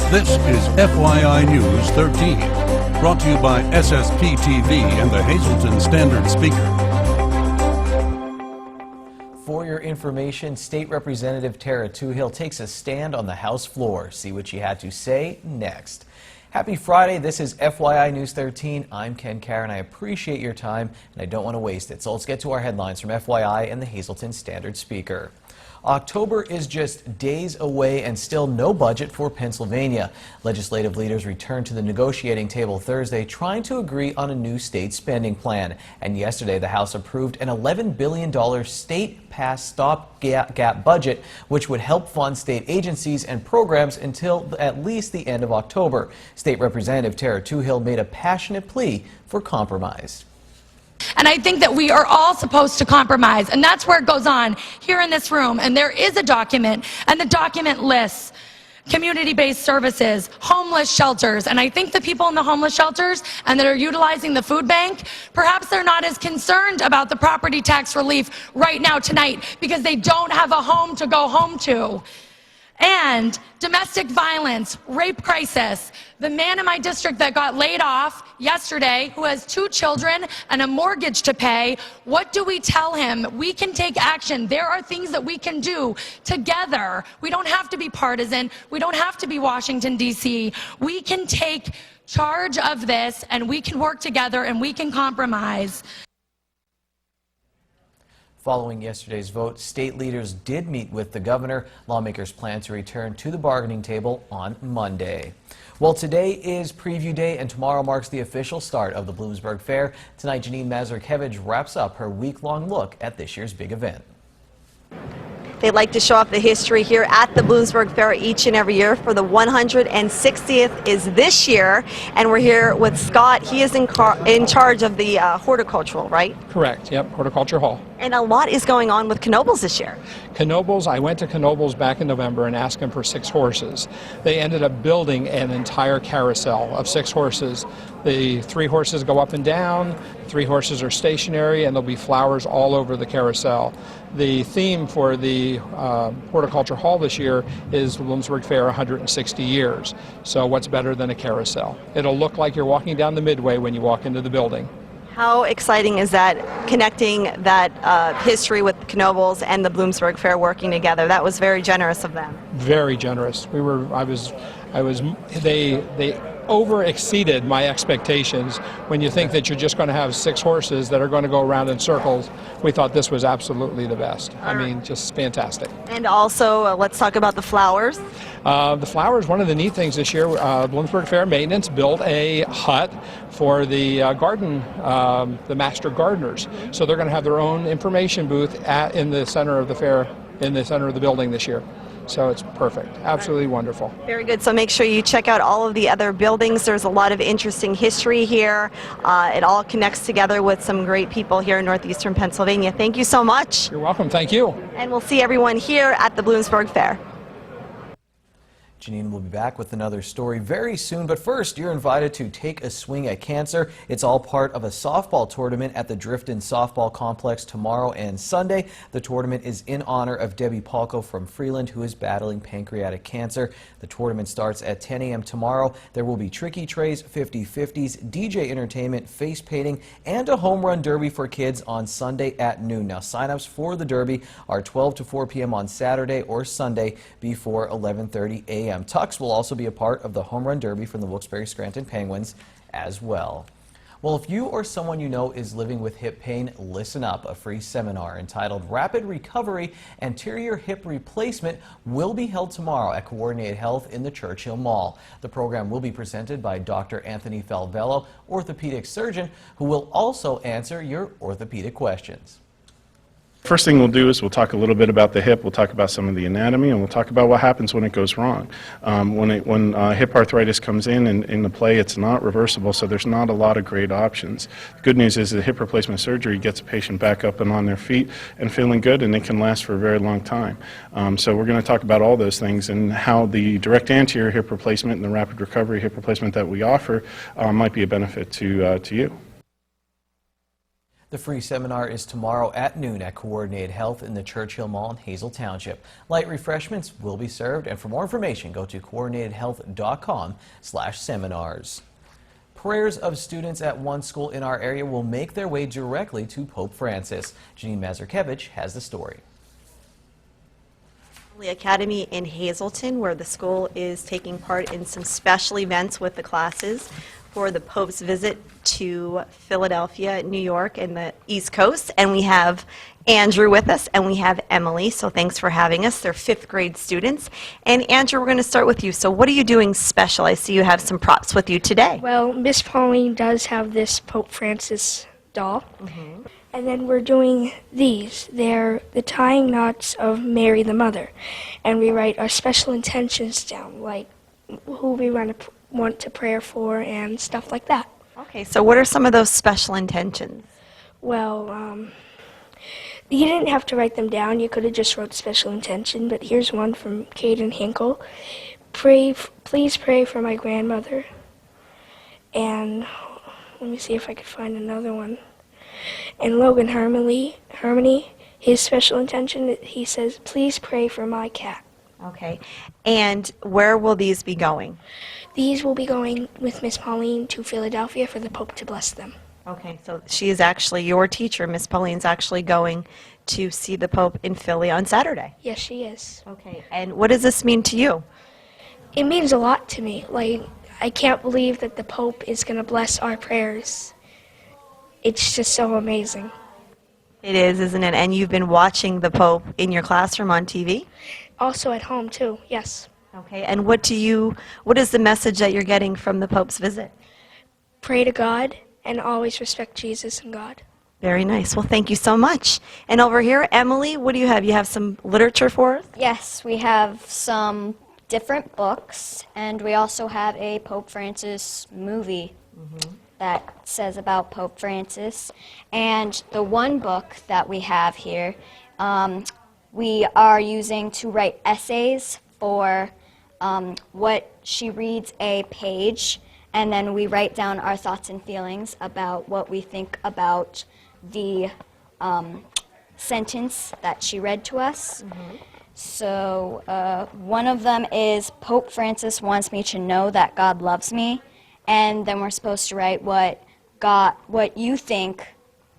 This is FYI News 13, brought to you by SSPTV and the Hazleton Standard Speaker. For your information, State Representative Tara Toohill takes a stand on the House floor. See what she had to say next. Happy Friday. This is FYI News 13. I'm Ken Karen. I appreciate your time, and I don't want to waste it. So let's get to our headlines from FYI and the Hazleton Standard Speaker. October is just days away and still no budget for Pennsylvania. Legislative leaders returned to the negotiating table Thursday trying to agree on a new state spending plan. And yesterday the House approved an $11 billion state-passed stopgap budget, which would help fund state agencies and programs until at least the end of October. State Representative Tara Toohill made a passionate plea for compromise. And I think that we are all supposed to compromise, and that's where it goes on here in this room. And there is a document, and the document lists community-based services, homeless shelters, and I think the people in the homeless shelters and that are utilizing the food bank, perhaps they're not as concerned about the property tax relief right now tonight because they don't have a home to go home to. And domestic violence, rape crisis. The man in my district that got laid off yesterday, who has 2 children and a mortgage to pay, what do we tell him? We can take action. There are things that we can do together. We don't have to be partisan. We don't have to be Washington, D.C. We can take charge of this, and we can work together, and we can compromise. Following yesterday's vote, state leaders did meet with the governor. Lawmakers plan to return to the bargaining table on Monday. Well, today is preview day, and tomorrow marks the official start of the Bloomsburg Fair. Tonight, Janine Mazurkiewicz wraps up her week-long look at this year's big event. They like to show off the history here at the Bloomsburg Fair each and every year. For the 160th is this year, and we're here with Scott. He is in charge of the horticultural, right? Correct, yep, horticulture hall. And a lot is going on with Knoebels this year. Knoebels, I went to Knoebels back in November and asked them for 6 horses. They ended up building an entire carousel of 6 horses. The 3 horses go up and down, 3 horses are stationary, and there'll be flowers all over the carousel. The theme for the horticulture hall this year is the Bloomsburg Fair 160 years. So what's better than a carousel? It'll look like you're walking down the midway when you walk into the building. How exciting is that, connecting that history with Knoebels and the Bloomsburg Fair working together? That was very generous of them. Very generous. They over exceeded my expectations. When you think that you're just going to have 6 horses that are going to go around in circles, we thought this was absolutely the best. I mean, just fantastic. And also, let's talk about the flowers. The flowers, one of the neat things this year, Bloomsburg Fair Maintenance built a hut for the garden, the master gardeners. So they're going to have their own information booth in the center of the fair, in the center of the building this year. So it's perfect. Absolutely wonderful. Very good. So make sure you check out all of the other buildings. There's a lot of interesting history here. It all connects together with some great people here in northeastern Pennsylvania. Thank you so much. You're welcome. Thank you. And we'll see everyone here at the Bloomsburg Fair. Janine will be back with another story very soon, but first, you're invited to take a swing at cancer. It's all part of a softball tournament at the Drifton Softball Complex tomorrow and Sunday. The tournament is in honor of Debbie Palko from Freeland, who is battling pancreatic cancer. The tournament starts at 10 a.m. tomorrow. There will be tricky trays, 50-50s, DJ entertainment, face painting, and a home run derby for kids on Sunday at noon. Now, sign-ups for the derby are 12 to 4 p.m. on Saturday or Sunday before 11:30 a.m. Tux will also be a part of the Home Run Derby from the Wilkes-Barre-Scranton Penguins as well. Well, if you or someone you know is living with hip pain, listen up. A free seminar entitled Rapid Recovery Anterior Hip Replacement will be held tomorrow at Coordinated Health in the Churchill Mall. The program will be presented by Dr. Anthony Falvello, orthopedic surgeon, who will also answer your orthopedic questions. First thing we'll do is we'll talk a little bit about the hip, we'll talk about some of the anatomy, and we'll talk about what happens when it goes wrong. When hip arthritis comes in the play, it's not reversible, so there's not a lot of great options. The good news is that hip replacement surgery gets a patient back up and on their feet and feeling good, and it can last for a very long time. So we're going to talk about all those things and how the direct anterior hip replacement and the rapid recovery hip replacement that we offer might be a benefit to you. The free seminar is tomorrow at noon at Coordinated Health in the Churchill Mall in Hazel Township. Light refreshments will be served, and for more information, go to coordinatedhealth.com/seminars. Prayers of students at one school in our area will make their way directly to Pope Francis. Janine Mazurkevich has the story. Academy in Hazleton, where the school is taking part in some special events with the classes for the Pope's visit to Philadelphia, New York, and the East Coast. And we have Andrew with us, and we have Emily, so thanks for having us. They're 5th grade students. And Andrew, we're going to start with you. So what are you doing special? I see you have some props with you today. Well, Miss Pauline does have this Pope Francis doll. And then we're doing these. They're the tying knots of Mary the Mother. And we write our special intentions down, like who we want to pray for and stuff like that. Okay, so what are some of those special intentions? Well, you didn't have to write them down. You could have just wrote special intention, but here's one from Caden Hinkle. Please pray for my grandmother. And let me see if I could find another one. And Logan Harmony, his special intention, he says, please pray for my cat. Okay, and where will these be going? These will be going with Miss Pauline to Philadelphia for the Pope to bless them. Okay, so she is actually your teacher. Miss Pauline's actually going to see the Pope in Philly on Saturday. Yes, she is. Okay, and what does this mean to you? It means a lot to me. Like, I can't believe that the Pope is going to bless our prayers. It's just so amazing. It is, isn't it? And you've been watching the Pope in your classroom on TV? Also at home, too, yes. Okay, and what is the message that you're getting from the Pope's visit? Pray to God and always respect Jesus and God. Very nice. Well, thank you so much. And over here, Emily, what do you have? You have some literature for us? Yes, we have some different books, and we also have a Pope Francis movie that says about Pope Francis. And the one book that we have here, we are using to write essays for what she reads a page, and then we write down our thoughts and feelings about what we think about the sentence that she read to us. So one of them is, Pope Francis wants me to know that God loves me, and then we're supposed to write what you think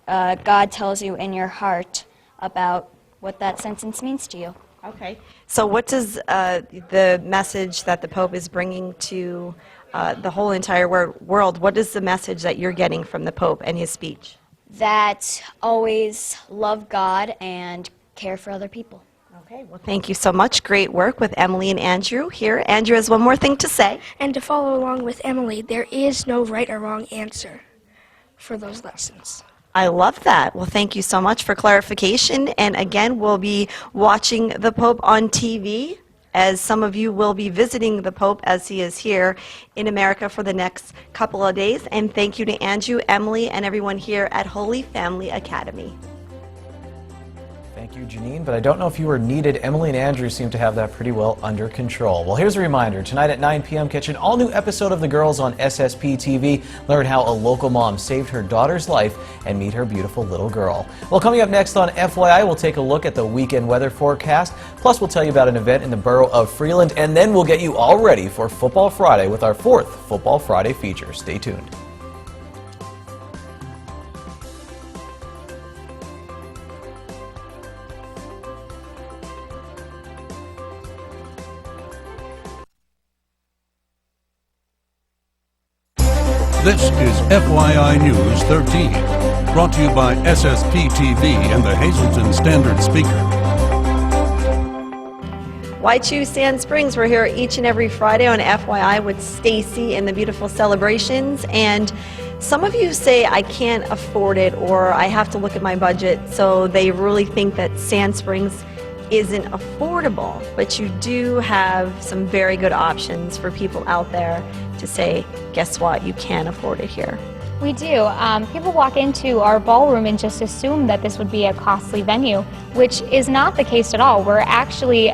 God tells you in your heart about what that sentence means to you. Okay. So what does the message that the Pope is bringing to the whole entire world, what is the message that you're getting from the Pope and his speech? That always love God and care for other people. Okay, well, thank you so much. Great work with Emily and Andrew here. Andrew has one more thing to say. And to follow along with Emily, there is no right or wrong answer for those lessons. I love that. Well, thank you so much for clarification. And again, we'll be watching the Pope on TV, as some of you will be visiting the Pope as he is here in America for the next couple of days. And thank you to Andrew, Emily, and everyone here at Holy Family Academy. Thank you, Janine, but I don't know if you were needed. Emily and Andrew seem to have that pretty well under control. Well, here's a reminder. Tonight at 9 p.m., catch an all-new episode of The Girls on SSPTV. Learn how a local mom saved her daughter's life and meet her beautiful little girl. Well, coming up next on FYI, we'll take a look at the weekend weather forecast. Plus, we'll tell you about an event in the borough of Freeland, and then we'll get you all ready for Football Friday with our 4th Football Friday feature. Stay tuned. This is FYI News 13, brought to you by SSPTV and the Hazleton Standard Speaker. Why choose Sand Springs? We're here each and every Friday on FYI with Stacy and the beautiful celebrations. And some of you say, I can't afford it, or I have to look at my budget. So they really think that Sand Springs isn't affordable, but you do have some very good options for people out there to say, guess what, you can afford it here. We do. People walk into our ballroom and just assume that this would be a costly venue, which is not the case at all. We're actually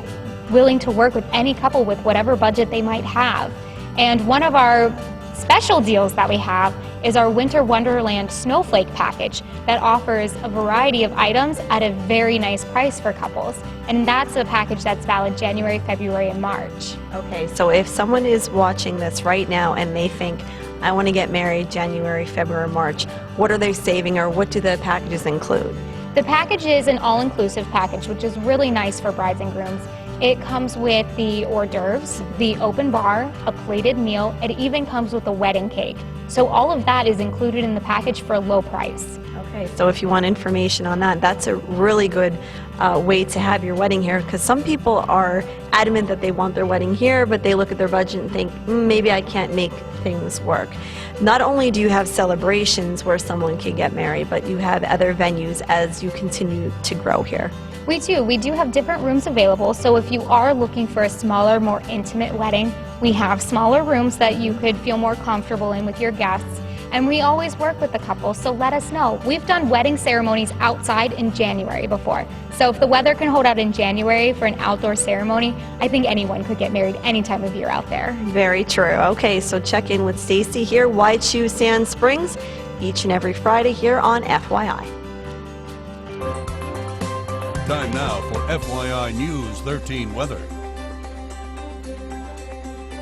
willing to work with any couple with whatever budget they might have. And one of our special deals that we have is our Winter Wonderland Snowflake package that offers a variety of items at a very nice price for couples. And that's a package that's valid January, February, and March. Okay, so if someone is watching this right now and they think, I want to get married January, February, March, what are they saving, or what do the packages include? The package is an all-inclusive package, which is really nice for brides and grooms. It comes with the hors d'oeuvres, the open bar, a plated meal. It even comes with a wedding cake. So all of that is included in the package for a low price. Okay, so if you want information on that, that's a really good way to have your wedding here, because some people are adamant that they want their wedding here, but they look at their budget and think, maybe I can't make things work. Not only do you have celebrations where someone can get married, but you have other venues as you continue to grow here. We do. We do have different rooms available, so if you are looking for a smaller, more intimate wedding, we have smaller rooms that you could feel more comfortable in with your guests. And we always work with the couple, so let us know. We've done wedding ceremonies outside in January before. So if the weather can hold out in January for an outdoor ceremony, I think anyone could get married any time of year out there. Very true. Okay, so check in with Stacy here. Why choose Sand Springs? Each and every Friday here on FYI. Time now for FYI News 13 weather.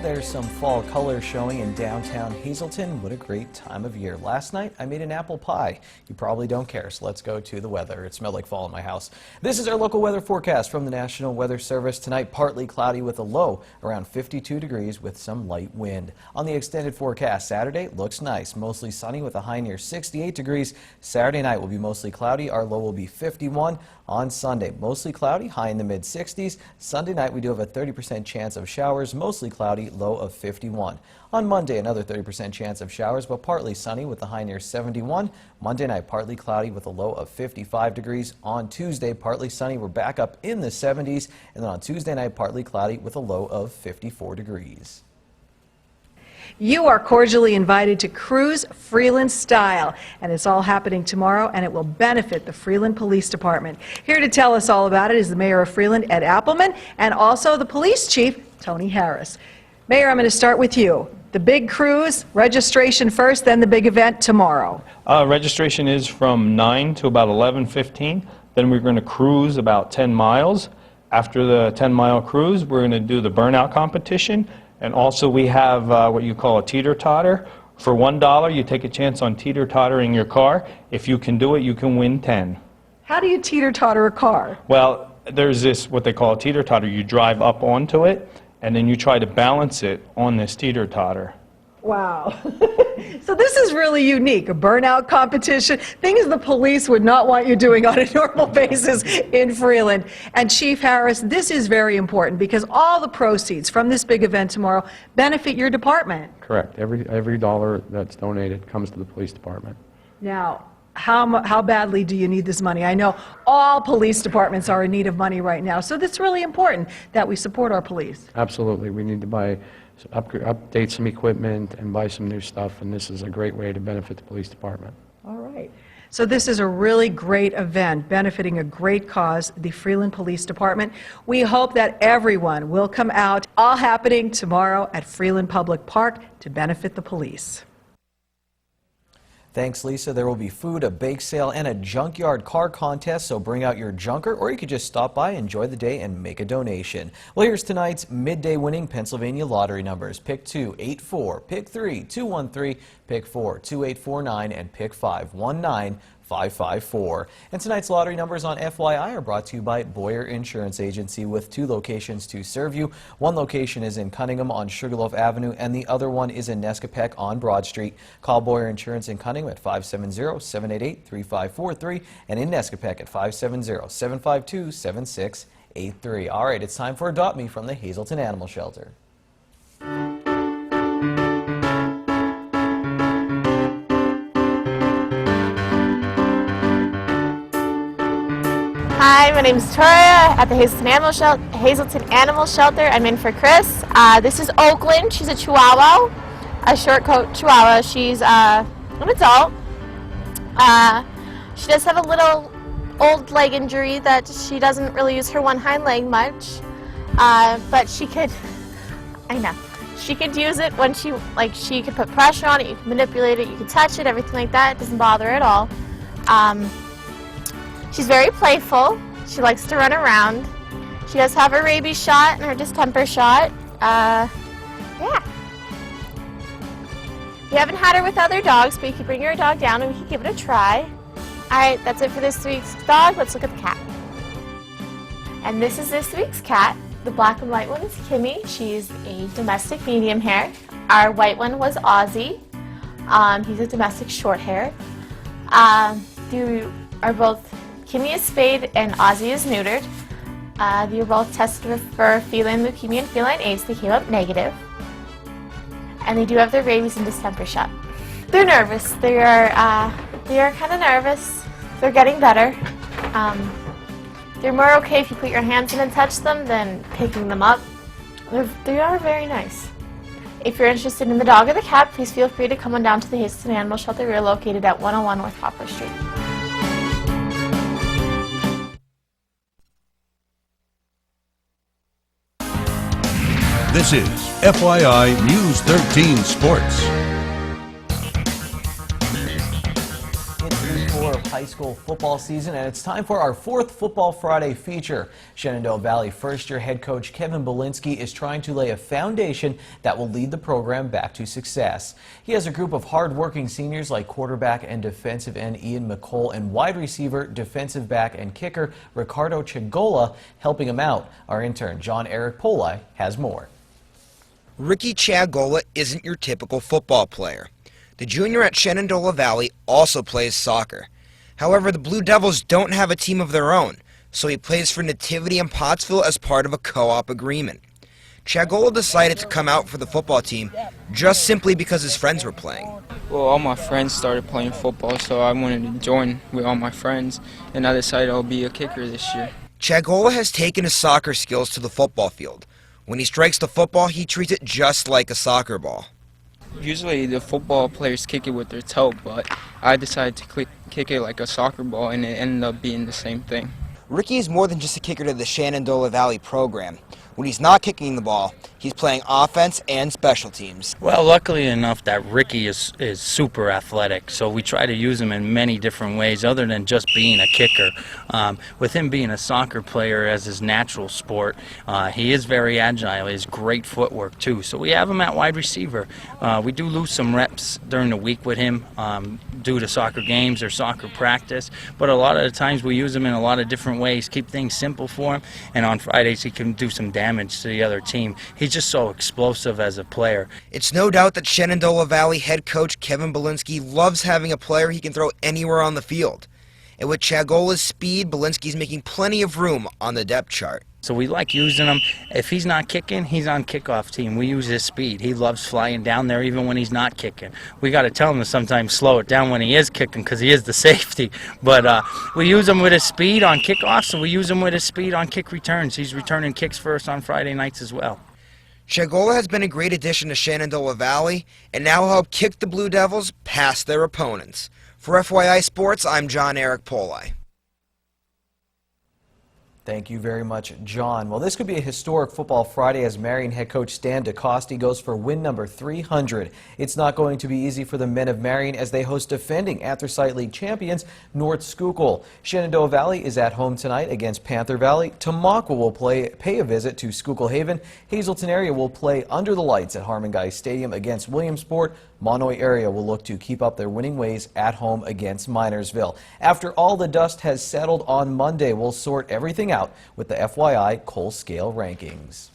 There's some fall colors showing in downtown Hazleton. What a great time of year. Last night, I made an apple pie. You probably don't care, so let's go to the weather. It smelled like fall in my house. This is our local weather forecast from the National Weather Service. Tonight, partly cloudy with a low around 52 degrees with some light wind. On the extended forecast, Saturday looks nice. Mostly sunny with a high near 68 degrees. Saturday night will be mostly cloudy. Our low will be 51. On Sunday, mostly cloudy, high in the mid-60s. Sunday night, we do have a 30% chance of showers, mostly cloudy, low of 51. On Monday, another 30% chance of showers, but partly sunny with a high near 71. Monday night, partly cloudy with a low of 55 degrees. On Tuesday, partly sunny, we're back up in the 70s. And then on Tuesday night, partly cloudy with a low of 54 degrees. You are cordially invited to Cruise Freeland Style, and it's all happening tomorrow, and it will benefit the Freeland Police Department. Here to tell us all about it is the Mayor of Freeland, Ed Appleman, and also the Police Chief, Tony Harris. Mayor, I'm going to start with you. The big cruise, registration first, then the big event tomorrow. Registration is from 9 to about 11:15. Then we're going to cruise about 10 miles. After the 10-mile cruise, we're going to do the burnout competition. And also we have what you call a teeter-totter. For $1, you take a chance on teeter-tottering your car. If you can do it, you can win 10. How do you teeter-totter a car? Well, there's this, what they call a teeter-totter. You drive up onto it, and then you try to balance it on this teeter-totter. Wow. So this is really unique, a burnout competition, things the police would not want you doing on a normal basis in Freeland. And Chief Harris, this is very important because all the proceeds from this big event tomorrow benefit your department. Correct. Every dollar that's donated comes to the police department. Now, how badly do you need this money? I know all police departments are in need of money right now, so it's really important that we support our police. Absolutely. We need to update some equipment and buy some new stuff, and this is a great way to benefit the police department. All right. So this is a really great event benefiting a great cause, the Freeland Police Department. We hope that everyone will come out, all happening tomorrow at Freeland Public Park to benefit the police. Thanks, Lisa. There will be food, a bake sale, and a junkyard car contest, so bring out your junker, or you could just stop by, enjoy the day, and make a donation. Well, here's tonight's midday winning Pennsylvania lottery numbers. Pick 2, 84, pick 3, 213, pick 4, 2849, and pick 5, 19554. And tonight's lottery numbers on FYI are brought to you by Boyer Insurance Agency with 2 locations to serve you. One location is in Cunningham on Sugarloaf Avenue, and the other one is in Nescapec on Broad Street. Call Boyer Insurance in Cunningham at 570-788-3543 and in Nescapec at 570-752-7683. All right, it's time for Adopt Me from the Hazleton Animal Shelter. Hi, my name is Toria at the Hazleton Animal Shelter. I'm in for Chris. This is Oakland. She's a Chihuahua, a short coat Chihuahua. She's an adult. She does have a little old leg injury that she doesn't really use her one hind leg much, but she could, I know, She could use it when she could put pressure on it, you can manipulate it, you can touch it, everything like that. It doesn't bother her at all. She's very playful. She likes to run around. She does have her rabies shot and her distemper shot. Yeah. We haven't had her with other dogs, but you can bring your dog down and we can give it a try. Alright, that's it for this week's dog. Let's look at the cat. And this is this week's cat. The black and white one is Kimmy. She's a domestic medium hair. Our white one was Ozzy. He's a domestic short hair. They are both, Kimmy is spayed and Ozzy is neutered. They were both tested for feline leukemia and feline AIDS. They came up negative. And they do have their rabies and distemper shot. They're nervous. They are kind of nervous. They're getting better. They're more okay if you put your hands in and touch them than picking them up. They are very nice. If you're interested in the dog or the cat, please feel free to come on down to the Hazelton Animal Shelter. We're located at 101 North Poplar Street. This is FYI News 13 Sports. It's week 4 of high school football season, and it's time for our 4th Football Friday feature. Shenandoah Valley first-year head coach Kevin Belinsky is trying to lay a foundation that will lead the program back to success. He has a group of hard-working seniors like quarterback and defensive end Ian McCole and wide receiver, defensive back, and kicker Ricardo Chagola helping him out. Our intern John Eric Poli has more. Ricky Chagola isn't your typical football player. The junior at Shenandoah Valley also plays soccer. However, the Blue Devils don't have a team of their own, so he plays for Nativity in Pottsville as part of a co-op agreement. Chagola decided to come out for the football team just simply because his friends were playing. Well, all my friends started playing football, so I wanted to join with all my friends, and I decided I'll be a kicker this year. Chagola has taken his soccer skills to the football field. When he strikes the football, he treats it just like a soccer ball. Usually the football players kick it with their toe, but I decided to kick it like a soccer ball, and it ended up being the same thing. Ricky is more than just a kicker to the Shenandoah Valley program. When he's not kicking the ball, he's playing offense and special teams. Well, luckily enough that Ricky is super athletic, so we try to use him in many different ways other than just being a kicker. With him being a soccer player as his natural sport, he is very agile. He has great footwork too, so we have him at wide receiver. We do lose some reps during the week with him due to soccer games or soccer practice, but a lot of the times we use him in a lot of different ways, keep things simple for him, and on Fridays he can do some damage to the other team. He's just so explosive as a player. It's no doubt that Shenandoah Valley head coach Kevin Belinsky loves having a player he can throw anywhere on the field. And with Chagola's speed, Belinsky's making plenty of room on the depth chart. So we like using him. If he's not kicking, he's on kickoff team. We use his speed. He loves flying down there even when he's not kicking. We got to tell him to sometimes slow it down when he is kicking because he is the safety. But we use him with his speed on kickoffs, and we use him with his speed on kick returns. He's returning kicks for us on Friday nights as well. Chagola has been a great addition to Shenandoah Valley, and now will help kick the Blue Devils past their opponents. For FYI Sports, I'm John Eric Poli. Thank you very much, John. Well, this could be a historic Football Friday as Marion head coach Stan DeCoste goes for win number 300. It's not going to be easy for the men of Marion as they host defending Anthracite League champions North Schuylkill. Shenandoah Valley is at home tonight against Panther Valley. Tamaqua will pay a visit to Schuylkill Haven. Hazelton area will play under the lights at Harmon Guy Stadium against Williamsport. Monoy area will look to keep up their winning ways at home against Minersville. After all the dust has settled on Monday, we'll sort everything out with the FYI Cole Scale rankings.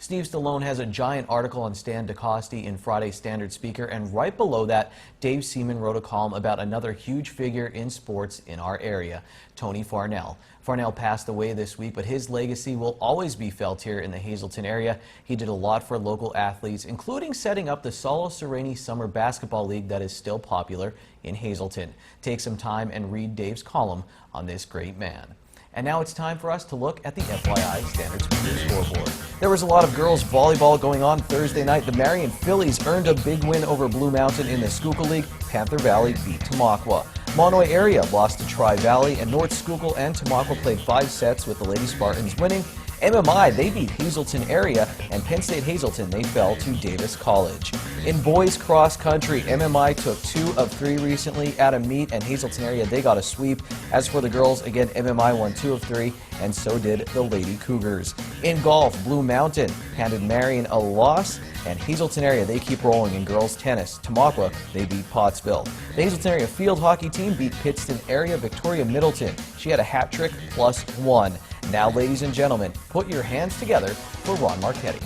Steve Stallone has a giant article on Stan DeCoste in Friday's Standard Speaker, and right below that, Dave Seaman wrote a column about another huge figure in sports in our area, Tony Farnell. Farnell passed away this week, but his legacy will always be felt here in the Hazelton area. He did a lot for local athletes, including setting up the Solo Sereni Summer Basketball League that is still popular in Hazelton. Take some time and read Dave's column on this great man. And now it's time for us to look at the FYI Standard Speaker scoreboard. There was a lot of girls volleyball going on Thursday night. The Marion Phillies earned a big win over Blue Mountain in the Schuylkill League. Panther Valley beat Tamaqua. Monoy area lost to Tri Valley, and North Schuylkill and Tamaqua played 5 sets with the Lady Spartans winning. MMI, they beat Hazleton area, and Penn State Hazleton, they fell to Davis College. In boys cross country, MMI took 2 of 3 recently at a meet, and Hazleton area, they got a sweep. As for the girls, again, MMI won 2 of 3, and so did the Lady Cougars. In golf, Blue Mountain handed Marion a loss, and Hazleton area, they keep rolling in girls tennis. Tamaqua, they beat Pottsville. The Hazleton area field hockey team beat Pittston area Victoria Middleton. She had a hat trick plus 1. Now, ladies and gentlemen, put your hands together for Ron Marchetti.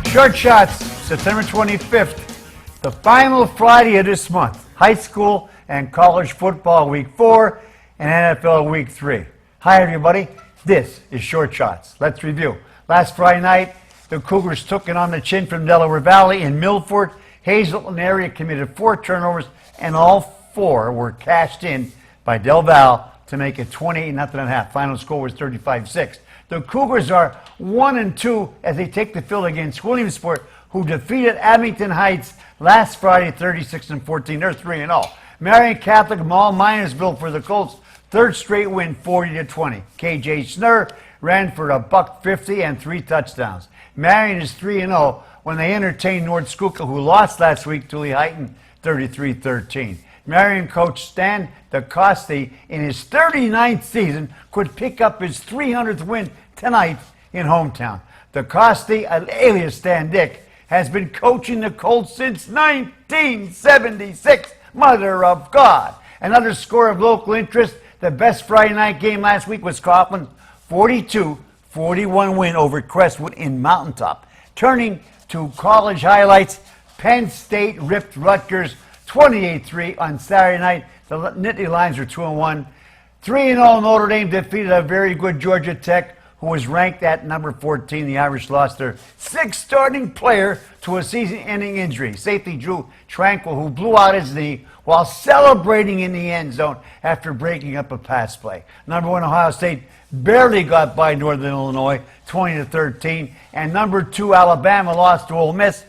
Short Shots, September 25th, the final Friday of this month. High school and college football week 4 and NFL week 3. Hi everybody, this is Short Shots. Let's review. Last Friday night, the Cougars took it on the chin from Delaware Valley in Milford. Hazleton area committed 4 turnovers, and all 4 were cashed in by Del Val to make it 28-0 at half. Final score was 35-6. The Cougars are 1-2 as they take the field against Williamsport, who defeated Abington Heights last Friday 36-14. They're 3-0. Marion Catholic Mall Minersville for the Colts, 3rd straight win, 40-20. KJ Snur ran for $150 and 3 touchdowns. Marion is 3-0 when they entertained North Schuylkill, who lost last week to Lehighton 33-13. Marion coach Stan DeCoste, in his 39th season, could pick up his 300th win tonight in hometown. DeCoste, alias Stan Dick, has been coaching the Colts since 1976. Mother of God. Another score of local interest. The best Friday night game last week was Coughlin, 42-41 win over Crestwood in Mountaintop. Turning to college highlights, Penn State ripped Rutgers 28-3 on Saturday night. The Nittany Lions are 2-1. 3-0 Notre Dame defeated a very good Georgia Tech, who was ranked at number 14. The Irish lost their 6th starting player to a season-ending injury. Safety Drew Tranquil, who blew out his knee while celebrating in the end zone after breaking up a pass play. Number 1 Ohio State barely got by Northern Illinois 20-13, and number 2 Alabama lost to Ole Miss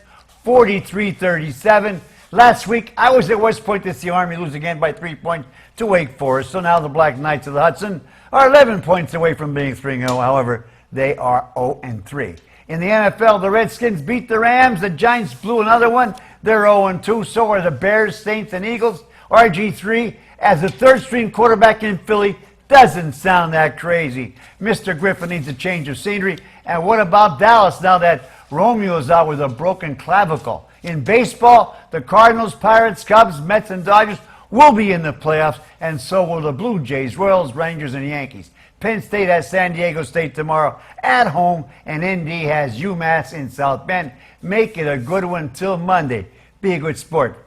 43-37. Last week, I was at West Point to see Army lose again by 3 points to Wake Forest. So now the Black Knights of the Hudson are 11 points away from being 3-0. However, they are 0-3. In the NFL, the Redskins beat the Rams. The Giants blew another one. They're 0-2. So are the Bears, Saints, and Eagles. RG3, as the 3rd-string quarterback in Philly, doesn't sound that crazy. Mr. Griffin needs a change of scenery. And what about Dallas now that Romeo is out with a broken clavicle? In baseball, the Cardinals, Pirates, Cubs, Mets, and Dodgers will be in the playoffs, and so will the Blue Jays, Royals, Rangers, and Yankees. Penn State has San Diego State tomorrow at home, and Indy has UMass in South Bend. Make it a good one till Monday. Be a good sport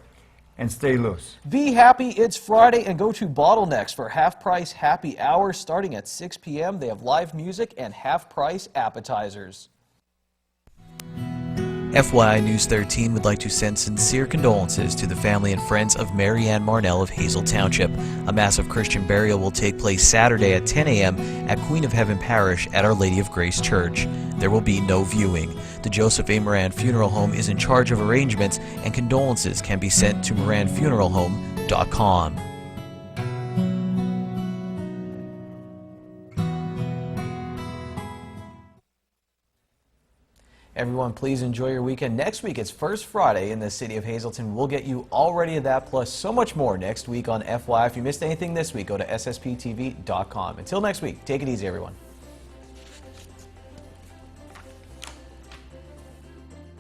and stay loose. Be happy it's Friday and go to Bottlenecks for half-price happy hour starting at 6 p.m. They have live music and half-price appetizers. FYI News 13 would like to send sincere condolences to the family and friends of Mary Ann Marnell of Hazel Township. A massive Christian burial will take place Saturday at 10 a.m. at Queen of Heaven Parish at Our Lady of Grace Church. There will be no viewing. The Joseph A. Moran Funeral Home is in charge of arrangements, and condolences can be sent to moranfuneralhome.com. Everyone, please enjoy your weekend. Next week, it's First Friday in the city of Hazleton. We'll get you all ready to that, plus so much more next week on FYI. If you missed anything this week, go to SSPTV.com. Until next week, take it easy, everyone.